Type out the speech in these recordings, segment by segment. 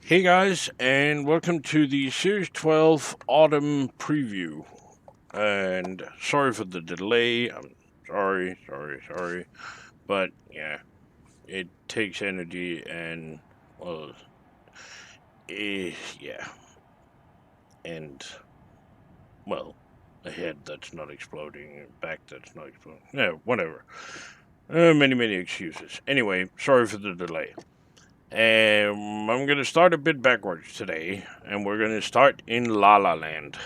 Hey guys, and welcome to the Series 12 Autumn Preview. And sorry for the delay. I'm sorry. But yeah, it takes energy and, well, yeah. And, well, a head that's not exploding, a back that's not exploding. Yeah, whatever. Many excuses. Anyway, sorry for the delay. I'm going to start a bit backwards today, and we're going to start in La La Land,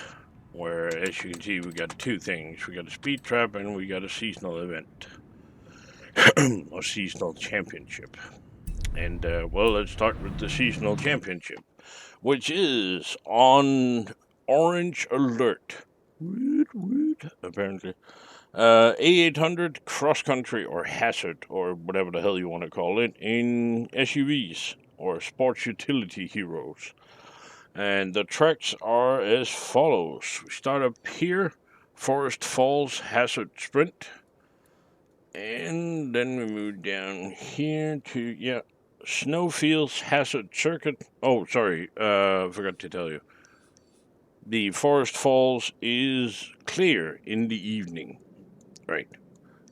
where, as you can see, we got two things. We got a speed trap, and we got a seasonal event, a seasonal championship. And, well, let's start with the seasonal championship, which is on Orange Alert. Apparently. A800 cross country or hazard or whatever the hell you want to call it in SUVs or sports utility heroes. And the tracks are as follows. We start up here, Forest Falls Hazard Sprint. And then we move down here to, Snowfields Hazard Circuit. Oh, sorry, forgot to tell you. The Forest Falls is clear in the evening. Right.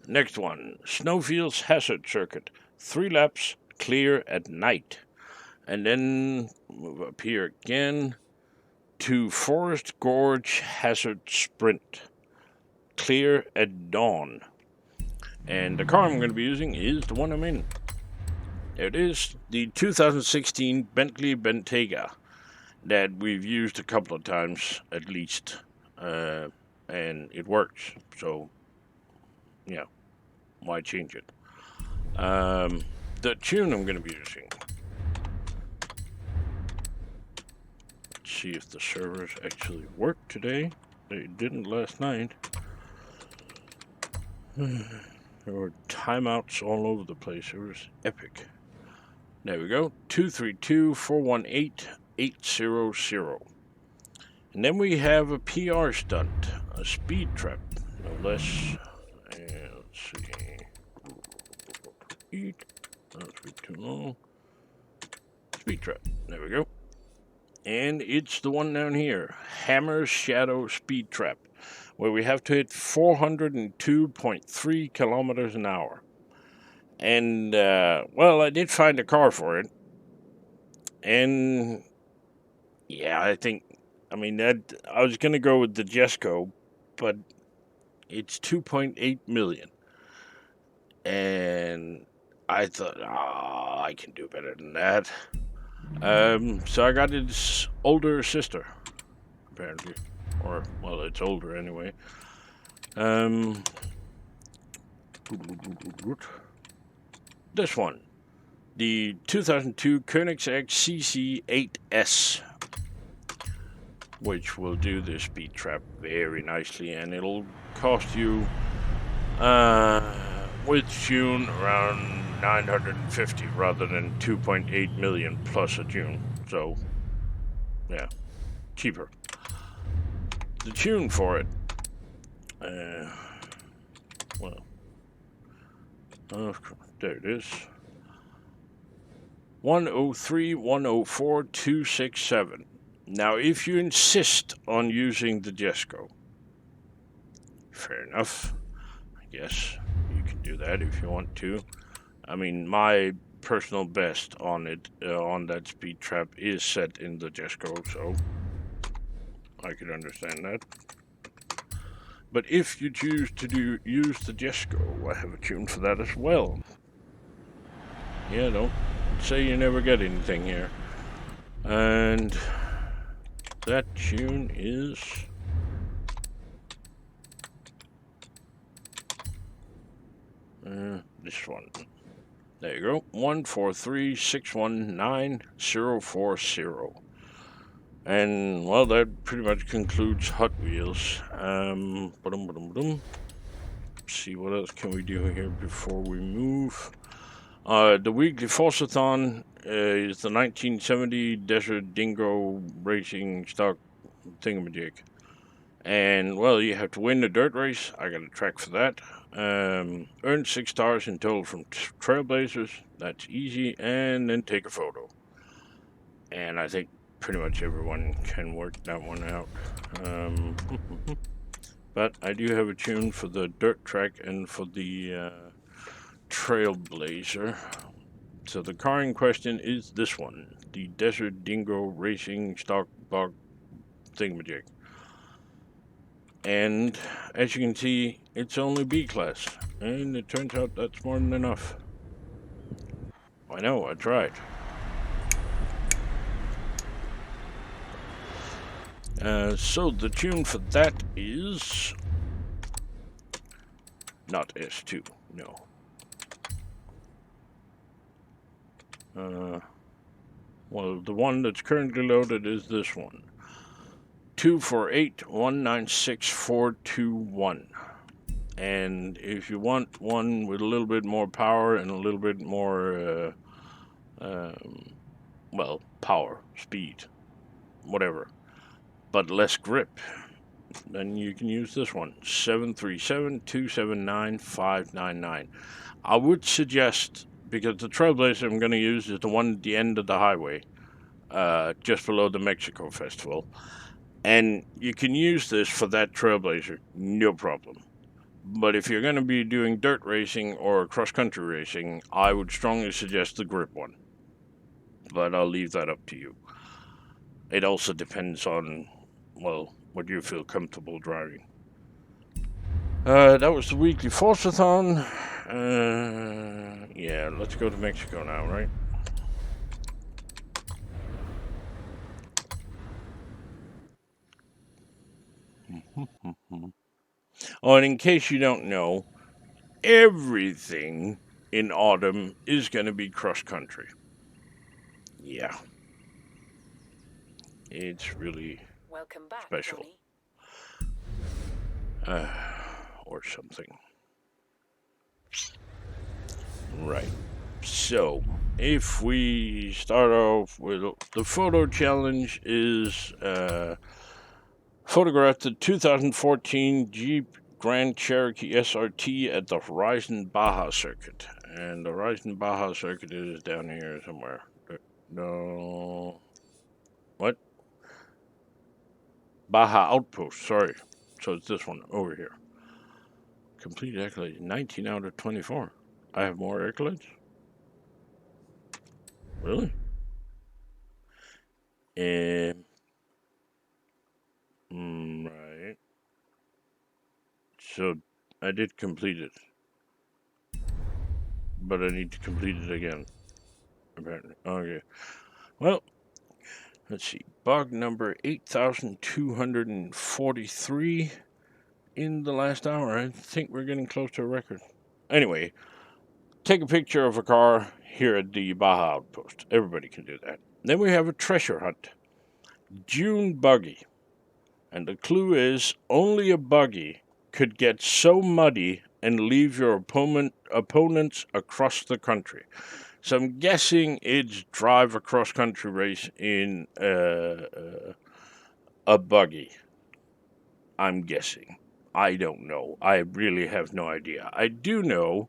Next one, Snowfields Hazard Circuit. 3 laps, clear at night. And then move up here again to Forest Gorge Hazard Sprint. Clear at dawn. And the car I'm going to be using is the one I'm in. There it is, the 2016 Bentley Bentayga that we've used a couple of times at least. And it works. So, yeah, why change it? The tune I'm going to be using. Let's see if the servers actually work today. They didn't last night. There were timeouts all over the place. It was epic. There we go. 232-418-800. And then we have a PR stunt, a speed trap, no less. And let's see. That's too long. Speed trap. There we go. And it's the one down here, Hammer's Shadow Speed Trap, where we have to hit 402.3 kilometers an hour. And, well, I did find a car for it. And, yeah, I was going to go with the Jesco, but it's 2.8 million. And I thought, I can do better than that. So I got his older sister, apparently. Or, well, it's older anyway. This one. The 2002 Koenigsegg CC8S. Which will do the speed trap very nicely. And it'll cost you, with tune, around 950 rather than 2.8 million plus a tune. So, yeah, cheaper. The tune for it, there it is. 103-104-267. Now, if you insist on using the Jesco, fair enough. I guess you can do that if you want to. I mean, my personal best on it, on that speed trap, is set in the Jesco, so I could understand that. But if you choose to use the Jesco, I have a tune for that as well. Yeah, don't say you never get anything here. And that tune is this one. There you go. 143619040. And, well, that pretty much concludes Hot Wheels. Let's see, what else can we do here before we move? The weekly Forzathon is the 1970 Desert Dingo Racing Stock thingamajig. And, well, you have to win the dirt race. I got a track for that. Earn 6 stars in total from Trailblazers. That's easy. And then take a photo. And I think pretty much everyone can work that one out. But I do have a tune for the dirt track and for the Trailblazer. So the car in question is this one, the Desert Dingo Racing Stock Bug Thingamajig. And as you can see, it's only B class, and it turns out that's more than enough. I know, I tried. So the tune for that is not S2, no. Well, the one that's currently loaded is this one. 248196421. And if you want one with a little bit more power and a little bit more, well, power, speed, whatever, but less grip, then you can use this one, 737-279-599. I would suggest, because the Trailblazer I'm going to use is the one at the end of the highway, just below the Mexico Festival. And you can use this for that Trailblazer, no problem. But if you're going to be doing dirt racing or cross-country racing, I would strongly suggest the grip one. But I'll leave that up to you. It also depends on, well, what you feel comfortable driving. That was the weekly Forzathon. Yeah, let's go to Mexico now, right? Oh, and in case you don't know, everything in autumn is going to be cross-country. Yeah. It's really Welcome back, special. Johnny. Or something. Right. So, if we start off with the photo challenge is photograph the 2014 Jeep Grand Cherokee SRT at the Horizon Baja Circuit. And the Horizon Baja Circuit is down here somewhere. No. What? Baja Outpost, sorry. So it's this one over here. Complete accolades, 19 out of 24. I have more accolades? Really? Right. So I did complete it. But I need to complete it again. Apparently. Okay. Well, let's see. Bug number 8,243 in the last hour. I think we're getting close to a record. Anyway, take a picture of a car here at the Baja Outpost. Everybody can do that. Then we have a treasure hunt. June buggy. And the clue is only a buggy could get so muddy and leave your opponents across the country. So I'm guessing it's drive a cross-country race in a buggy. I'm guessing. I don't know. I really have no idea. I do know,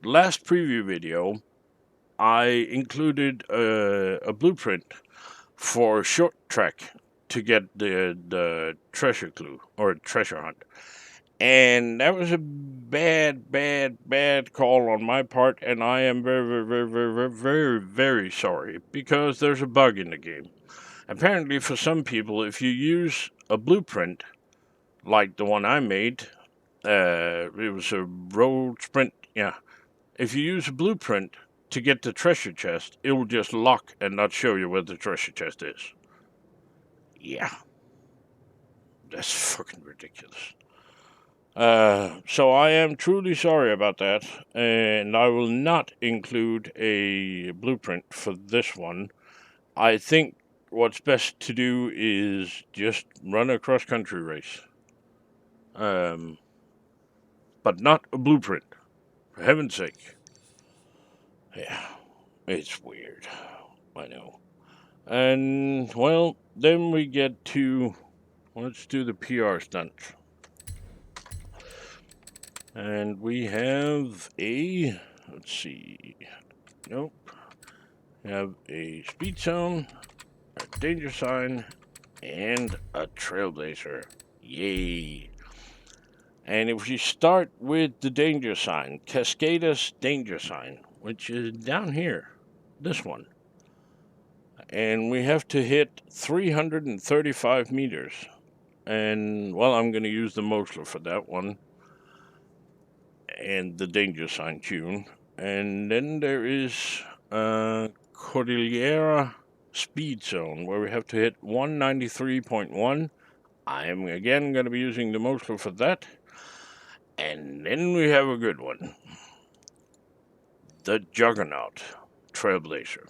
last preview video, I included a blueprint for short track to get the treasure clue, or treasure hunt. And that was a bad call on my part, and I am very sorry, because there's a bug in the game. Apparently, for some people, if you use a blueprint, like the one I made, it was a road sprint, yeah. If you use a blueprint to get the treasure chest, it will just lock and not show you where the treasure chest is. Yeah. That's fucking ridiculous. So I am truly sorry about that, and I will not include a blueprint for this one. I think what's best to do is just run a cross-country race. But not a blueprint, for heaven's sake. Yeah, it's weird. I know. And, well, then we get to, let's do the PR stunt. And we have a, let's see, nope. We have a speed zone, a danger sign, and a trailblazer. Yay! And if you start with the danger sign, Cascadas danger sign, which is down here, this one. And we have to hit 335 meters. And, well, I'm going to use the Mosler for that one. And the danger sign tune. And then there is Cordillera speed zone, where we have to hit 193.1. I'm again going to be using the Mosler for that. And then we have a good one. The Juggernaut Trailblazer.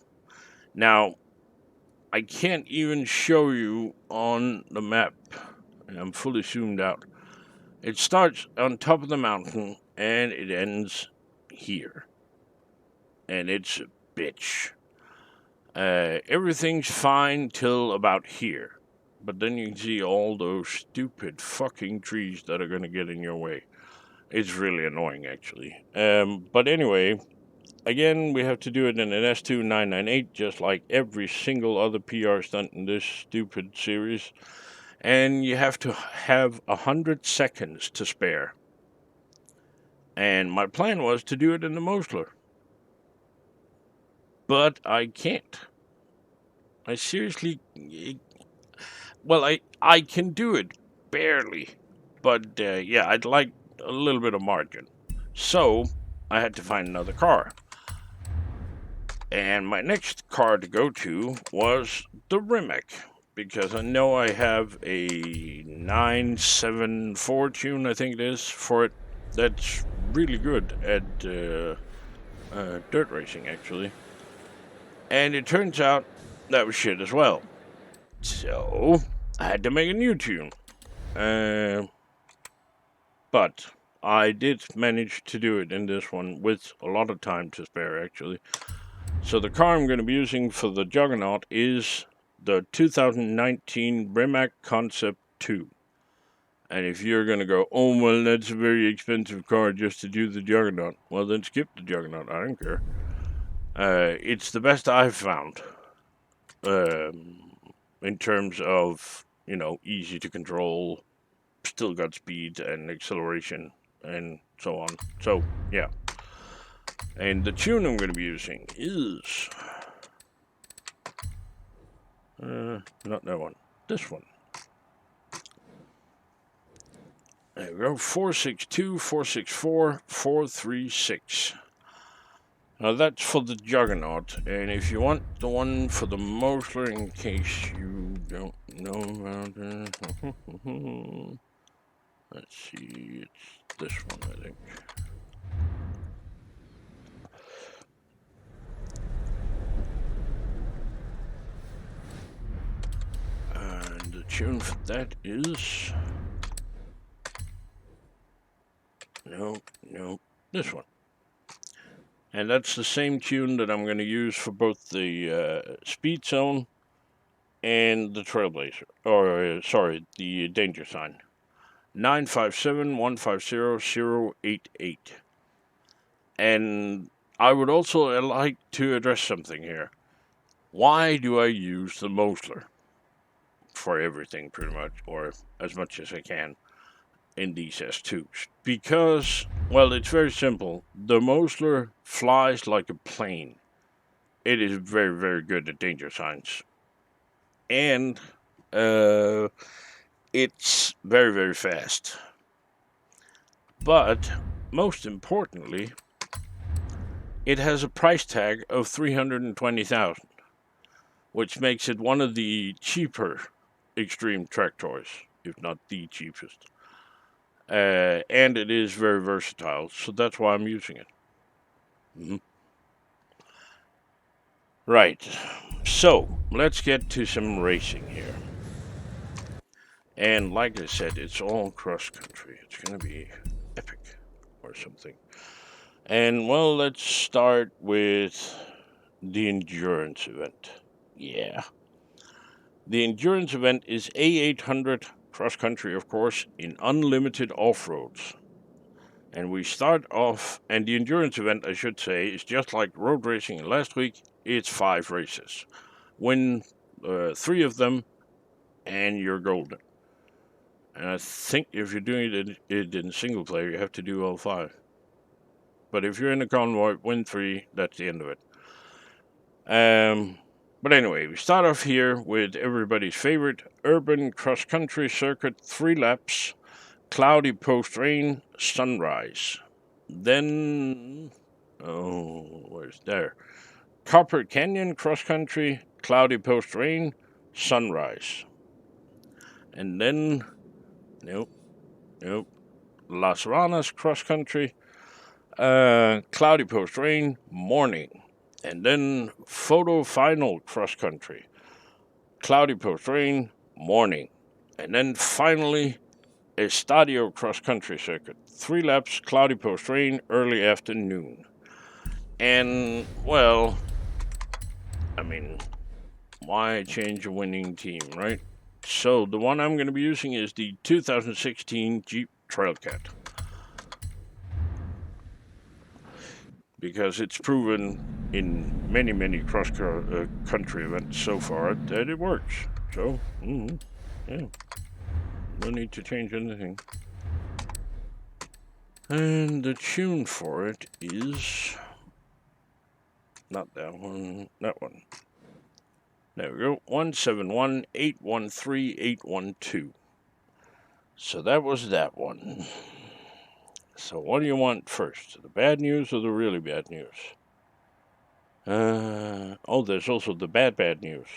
Now, I can't even show you on the map. I'm fully zoomed out. It starts on top of the mountain and it ends here. And it's a bitch. Everything's fine till about here. But then you can see all those stupid fucking trees that are going to get in your way. It's really annoying, actually. But anyway, again, we have to do it in an S2 998, just like every single other PR stunt in this stupid series. And you have to have 100 seconds to spare. And my plan was to do it in the Mosler. But I can't. I seriously... Well, I can do it, barely. But, yeah, I'd like a little bit of margin. So, I had to find another car. And my next car to go to was the Rimac. Because I know I have a 974 tune, I think it is, for it. That's really good at dirt racing, actually. And it turns out that was shit as well. So, I had to make a new tune. But I did manage to do it in this one with a lot of time to spare, actually. So the car I'm going to be using for the Juggernaut is the 2019 Rimac Concept 2. And if you're going to go, oh, well, that's a very expensive car just to do the Juggernaut. Well, then skip the Juggernaut. I don't care. It's the best I've found. In terms of, easy to control, still got speed and acceleration, and so on. So, yeah. And the tune I'm going to be using is... not that one. This one. There we go. 462, 464, 436. Now that's for the Juggernaut, and if you want the one for the Mosler, in case you don't know about it, let's see, it's this one, I think. And the tune for that is... No, this one. And that's the same tune that I'm going to use for both the speed zone and the trailblazer. Or, sorry, the danger sign. 957-150-088. And I would also like to address something here. Why do I use the Mosler? For everything, pretty much, or as much as I can. In these S2s, because, well, it's very simple. The Mosler flies like a plane. It is very, very good at danger signs. And it's very, very fast. But, most importantly, it has a price tag of $320,000, which makes it one of the cheaper extreme track toys, if not the cheapest. And it is very versatile, so that's why I'm using it. Right, so let's get to some racing here. And like I said, it's all cross-country. It's going to be epic or something. And, well, let's start with the endurance event. Yeah. The endurance event is A800 cross-country, of course, in unlimited off-roads. And we start off, and the endurance event, I should say, is just like road racing last week. It's 5 races. Win 3 of them, and you're golden. And I think if you're doing it in single player, you have to do all 5. But if you're in a convoy, win 3, that's the end of it. But anyway, we start off here with everybody's favorite urban cross-country circuit, 3 laps, cloudy post-rain, sunrise. Then, where's there? Copper Canyon cross-country, cloudy post-rain, sunrise. And then, nope, Las Ranas cross-country, cloudy post-rain, morning. And then Photo Final cross-country, cloudy post-rain, morning. And then finally, Estadio cross-country circuit, 3 laps, cloudy post-rain, early afternoon. And, well, I mean, why change a winning team, right? So the one I'm going to be using is the 2016 Jeep Trailcat, because it's proven in many cross-country events so far that it works. So, yeah, no need to change anything. And the tune for it is not that one, that one. There we go, 171-813-812. So that was that one. So what do you want first, the bad news or the really bad news? There's also the bad news.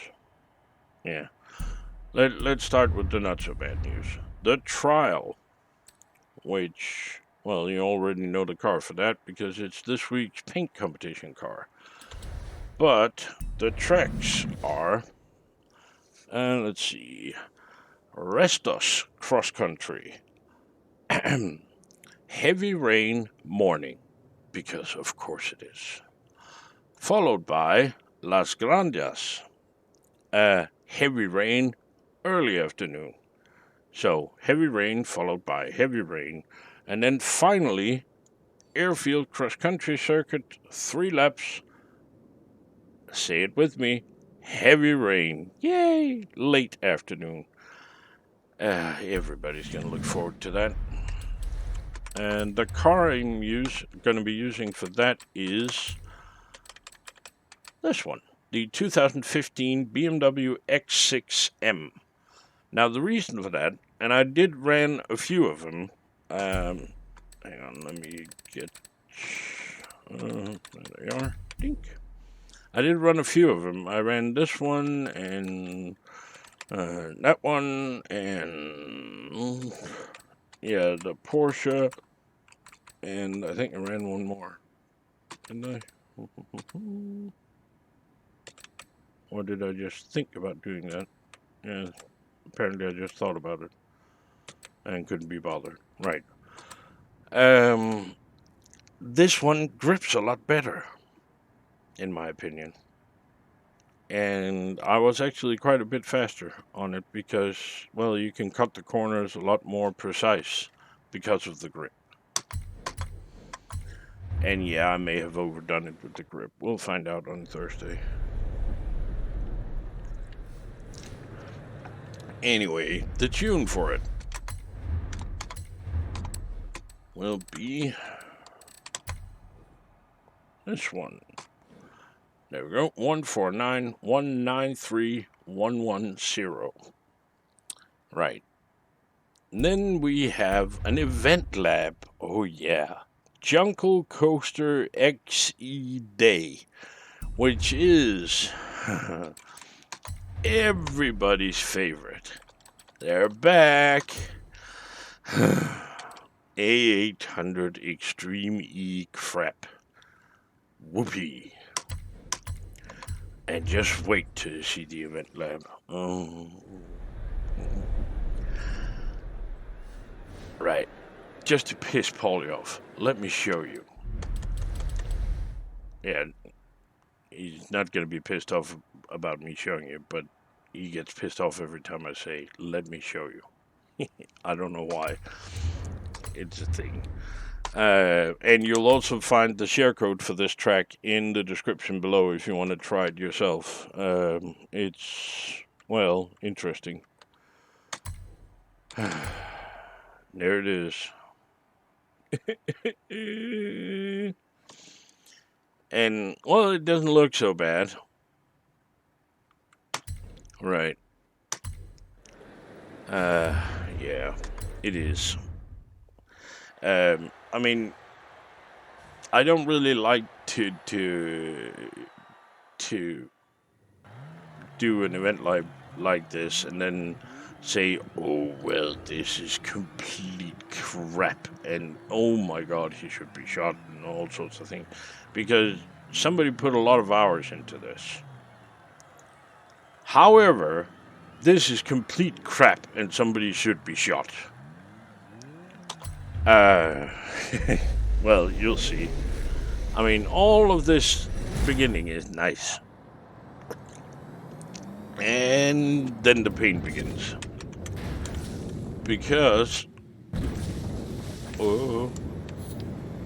Yeah. Let's start with the not so bad news. The trial, which, well, you already know the car for that because it's this week's paint competition car. But the tracks are, let's see, Restos cross country, heavy rain morning, because of course it is, followed by Las Granjas, heavy rain early afternoon. So heavy rain followed by heavy rain, and then finally Airfield cross country circuit, 3 laps. Say it with me, heavy rain. Yay! Late afternoon. Everybody's going to look forward to that. And the car I'm going to be using for that is this one, the 2015 BMW X6M. Now, the reason for that, and I did ran a few of them. Hang on, let me get... there they are. Dink. I did run a few of them. I ran this one and that one and yeah, the Porsche, and I think I ran one more. Didn't I? Or did I just think about doing that? Yeah, apparently I just thought about it and couldn't be bothered. Right. This one grips a lot better, in my opinion. And I was actually quite a bit faster on it because, well, you can cut the corners a lot more precise because of the grip. And yeah, I may have overdone it with the grip. We'll find out on Thursday. Anyway, the tune for it will be this one. There we go, 149-193-110. Right. And then we have an Eventlab. Oh yeah. Jungle Coaster XE Day, which is everybody's favorite. They're back. A800 Extreme E crap. Whoopee. And just wait to see the Eventlab. Oh. Right. Just to piss Paulie off, let me show you. Yeah, he's not going to be pissed off about me showing you, but he gets pissed off every time I say, let me show you. I don't know why. It's a thing. And you'll also find the share code for this track in the description below if you want to try it yourself. It's, well, interesting. There it is. And, well, it doesn't look so bad. Right. Yeah, it is. I mean, I don't really like to do an event like this and then say, oh well, this is complete crap, and oh my god, he should be shot, and all sorts of things, because somebody put a lot of hours into this. However, this is complete crap, and somebody should be shot. Well, you'll see. I mean, all of this beginning is nice. And then the pain begins. Because,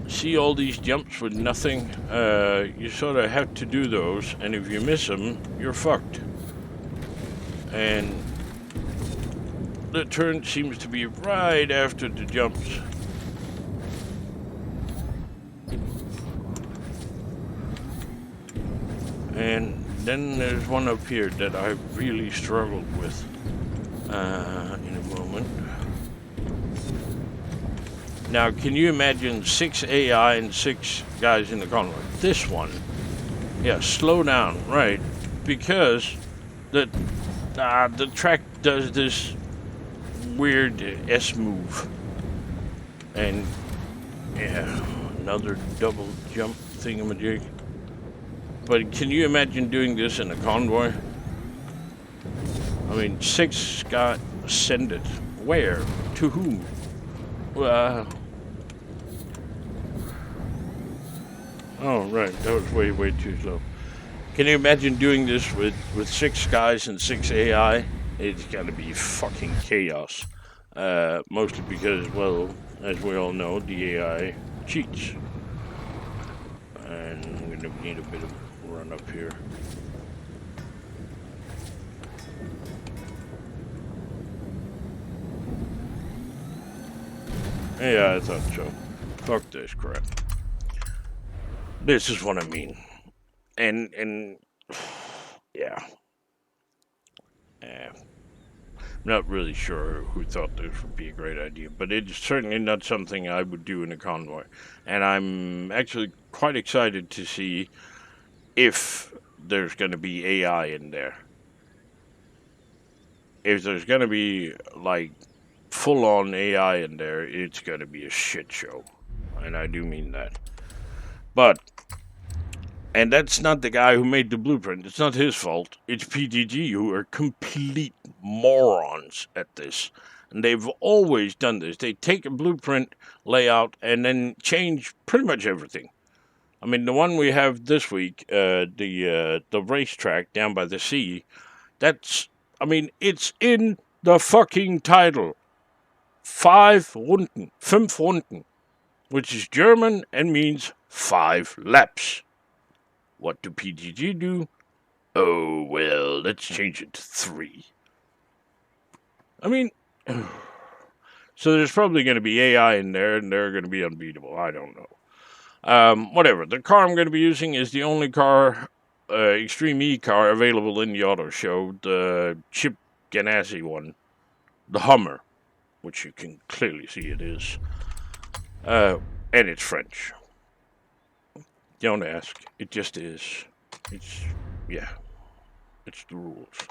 see all these jumps with nothing? You sort of have to do those, and if you miss them, you're fucked. And the turn seems to be right after the jumps. And then there's one up here that I really struggled with in a moment. Now, can you imagine 6 AI and 6 guys in the convoy? This one, yeah, slow down, right? Because the track does this weird S move, and yeah, another double jump thingamajig. But can you imagine doing this in a convoy? I mean, 6 got send it. Where? To whom? Oh, right. That was way, way too slow. Can you imagine doing this with 6 guys and 6 AI? It's gotta be fucking chaos. Mostly because, well, as we all know, the AI cheats. And I'm gonna need a bit of run up here. Yeah, I thought so. Fuck this crap. This is what I mean. And yeah. I'm not really sure who thought this would be a great idea, but it's certainly not something I would do in a convoy. And I'm actually quite excited to see if there's going to be AI in there. If there's going to be, like, full-on AI in there, it's going to be a shit show. And I do mean that. But, and that's not the guy who made the blueprint. It's not his fault. It's PGG who are complete morons at this. And they've always done this. They take a blueprint layout and then change pretty much everything. I mean, the one we have this week, the racetrack down by the sea, that's, I mean, it's in the fucking title. 5 Runden, which is German and means 5 laps. What do PGG do? Oh, well, let's change it to 3. I mean, so there's probably going to be AI in there, and they're going to be unbeatable. I don't know. Whatever. The car I'm going to be using is the only car, Extreme E car, available in the auto show. The Chip Ganassi one. The Hummer, which you can clearly see it is. And it's French. Don't ask. It just is. It's, yeah. It's the rules.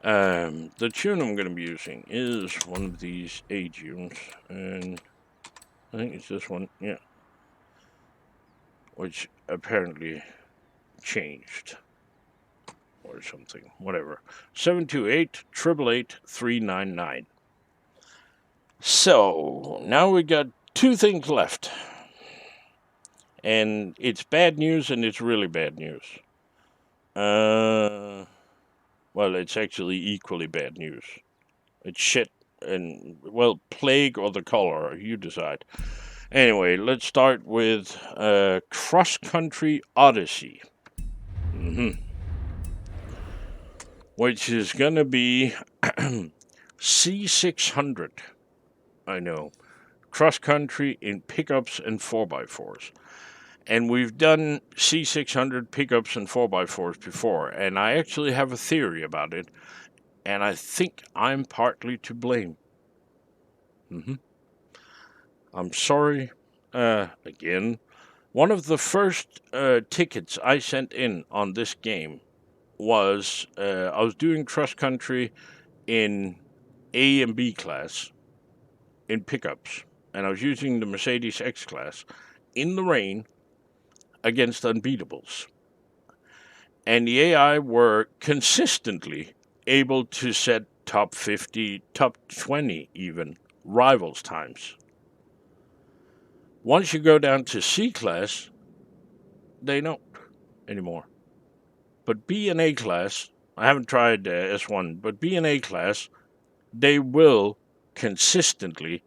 The tune I'm going to be using is one of these A tunes, and I think it's this one, yeah. Which apparently changed. Or something. Whatever. 728-888-399. So, now we got 2 things left. And it's bad news, and it's really bad news. Well, it's actually equally bad news. It's shit, and, well, plague or the color, you decide. Anyway, let's start with Cross Country Odyssey. Which is going to be C600. I know. Cross country in pickups and 4x4s. And we've done C600 pickups and 4x4s before, and I actually have a theory about it, and I think I'm partly to blame. I'm sorry. Again, one of the first tickets I sent in on this game was I was doing cross country in A and B class in pickups, and I was using the Mercedes X class in the rain against unbeatables. And the AI were consistently able to set top 50, top 20 even, rivals times. Once you go down to C class, they don't anymore. But B and A class, I haven't tried S1, but B and A class, they will consistently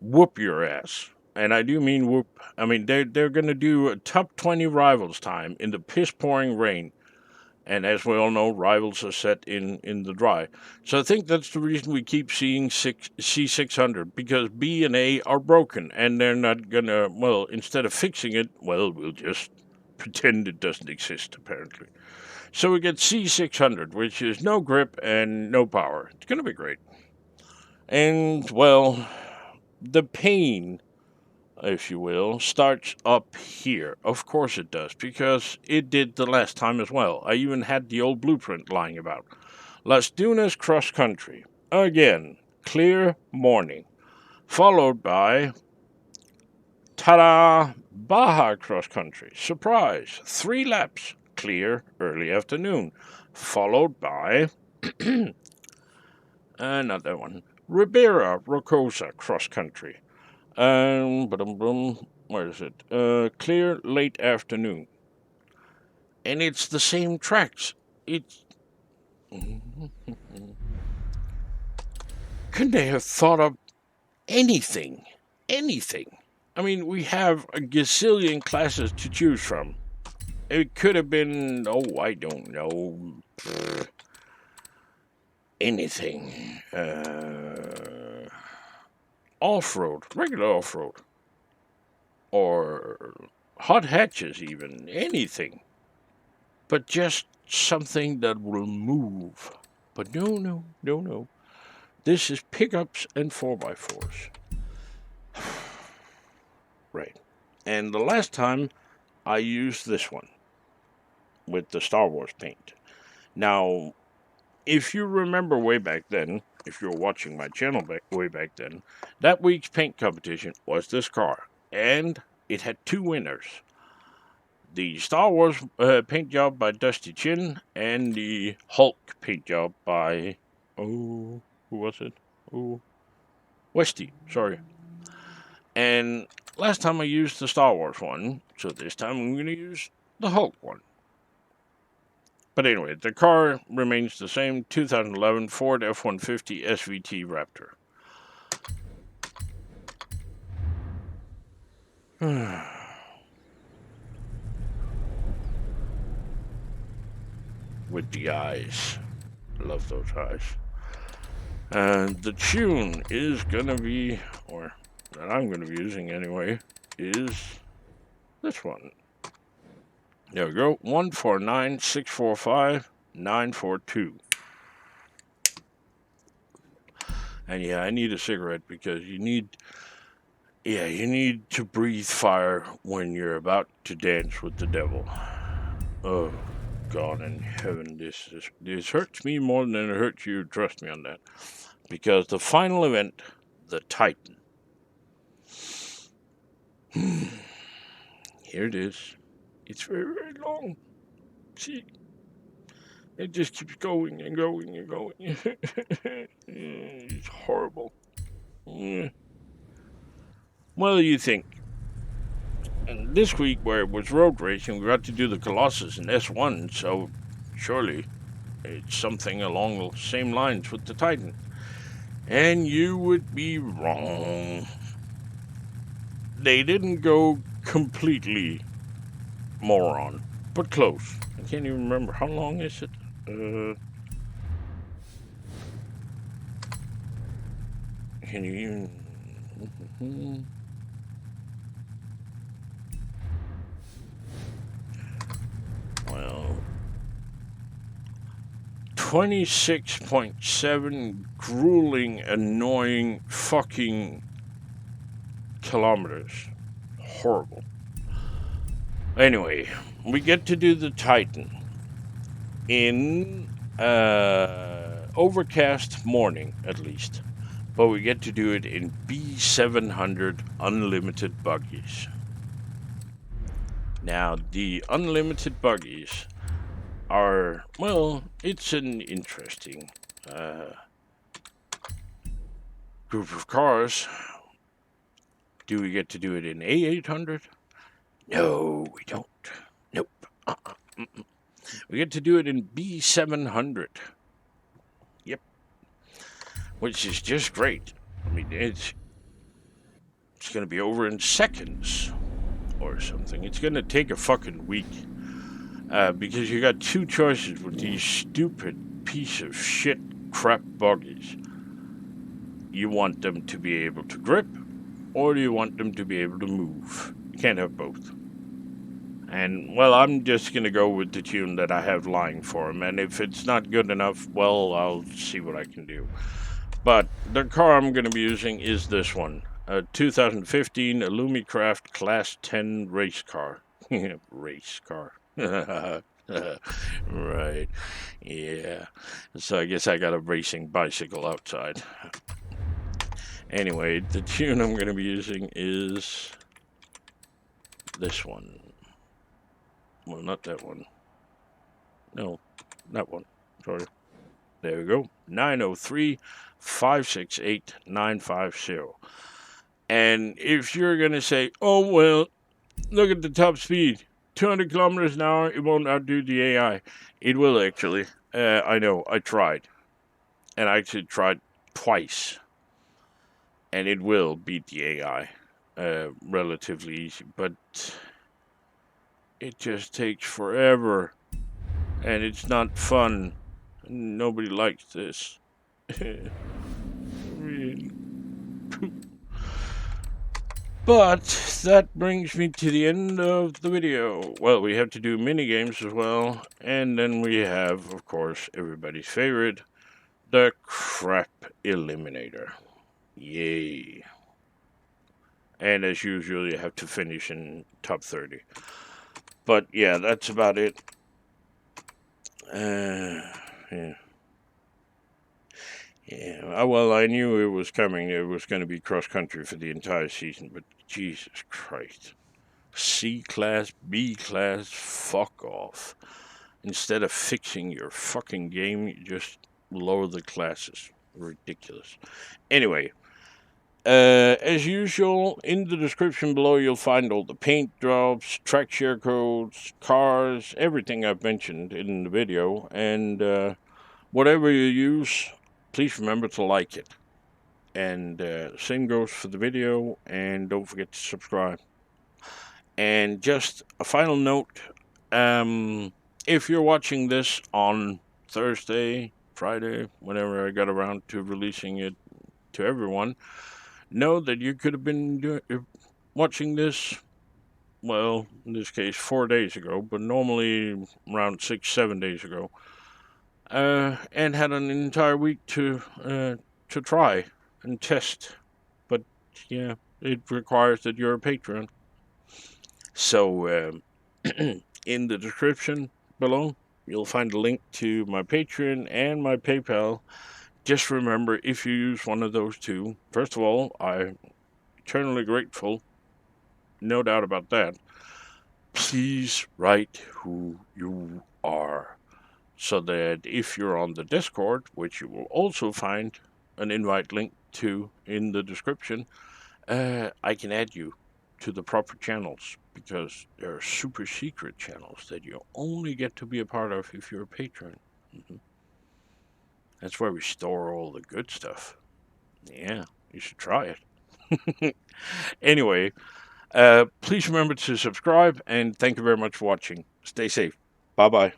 whoop your ass. And I do mean whoop. I mean, they're going to do a top 20 rivals time in the piss-pouring rain. And as we all know, rivals are set in the dry. So I think that's the reason we keep seeing C600, because B and A are broken, and they're not going to, well, instead of fixing it, well, we'll just pretend it doesn't exist, apparently. So we get C600, which is no grip and no power. It's going to be great. And, well, the pain, if you will, starts up here. Of course it does, because it did the last time as well. I even had the old blueprint lying about. Las Dunas cross country. Again, clear morning. Followed by, ta-da, Baja cross country. Surprise, 3 laps. Clear early afternoon. Followed by, not that one, Ribera Rocosa cross country. Where is it? Clear late afternoon. And it's the same tracks. It's. Couldn't they have thought of anything? Anything. I mean, we have a gazillion classes to choose from. It could have been, oh, I don't know. Anything. Off-road, regular off-road. Or hot hatches even, anything. But just something that will move. But no. This is pickups and 4x4s. Right. And the last time I used this one with the Star Wars paint. Now, if you remember way back then, if you're watching my channel way back then, that week's paint competition was this car. And it had 2 winners. The Star Wars paint job by DUSTYCHIN and the Hulk paint job by, who was it? Westy, sorry. And last time I used the Star Wars one, so this time I'm going to use the Hulk one. But anyway, the car remains the same, 2011 Ford F-150 SVT Raptor. With the eyes. Love those eyes. And the tune is going to be, or that I'm going to be using anyway, is this one. There we go. 149-645-942. And yeah, I need a cigarette because you need to breathe fire when you're about to dance with the devil. Oh, God in heaven, this hurts me more than it hurts you. Trust me on that. Because the final event, the Titan. Here it is. It's very, very long. See? It just keeps going and going and going. It's horrible. What do you think? And this week, where it was road racing, we got to do the Colossus in S1, so surely it's something along the same lines with the Titan. And you would be wrong. They didn't go completely moron, but close. I can't even remember. How long is it? Can you even... Well, 26.7 grueling, annoying, fucking kilometers. Horrible. Anyway, we get to do the Titan in overcast morning, at least. But we get to do it in B700 unlimited buggies. Now, the unlimited buggies are, well, it's an interesting group of cars. Do we get to do it in A800? No, we don't. Nope. We get to do it in B700. Yep. Which is just great. I mean, it's going to be over in seconds or something. It's going to take a fucking week. Because you got two choices with these stupid piece of shit crap buggies. You want them to be able to grip, or do you want them to be able to move? You can't have both. And, well, I'm just going to go with the tune that I have lying for them. And if it's not good enough, well, I'll see what I can do. But the car I'm going to be using is this one. A 2015 Illumicraft Class 10 race car. Race car. Right. Yeah. So I guess I got a racing bicycle outside. Anyway, the tune I'm going to be using is this one. Well, not that one. No, that one. Sorry. There we go. 903-568-950. And if you're going to say, oh, well, look at the top speed. 200 kilometers an hour, it won't outdo the AI. It will, actually. I know, I tried. And I actually tried twice. And it will beat the AI. Relatively easy. But it just takes forever. And it's not fun. Nobody likes this. But that brings me to the end of the video. Well, we have to do mini games as well. And then we have, of course, everybody's favorite, the crap eliminator. Yay. And as usual, you have to finish in top 30. But yeah, that's about it. Yeah. Yeah, well, I knew it was coming. It was going to be cross-country for the entire season, but Jesus Christ. C-class, B-class, fuck off. Instead of fixing your fucking game, you just lower the classes. Ridiculous. Anyway, as usual, in the description below, you'll find all the paint drops, track share codes, cars, everything I've mentioned in the video, and whatever you use, please remember to like it. And same goes for the video, and don't forget to subscribe. And just a final note, if you're watching this on Thursday, Friday, whenever I got around to releasing it to everyone, know that you could have been watching this, well, in this case, 4 days ago, but normally around 6-7 days ago. And had an entire week to try and test. But yeah, it requires that you're a patron. So in the description below, you'll find a link to my Patreon and my PayPal. Just remember, if you use one of those two, first of all, I'm eternally grateful. No doubt about that. Please write who you are, so that if you're on the Discord, which you will also find an invite link to in the description, I can add you to the proper channels, because there are super secret channels that you only get to be a part of if you're a patron. That's where we store all the good stuff. Yeah, you should try it. Anyway, Please remember to subscribe, and thank you very much for watching. Stay safe. Bye bye.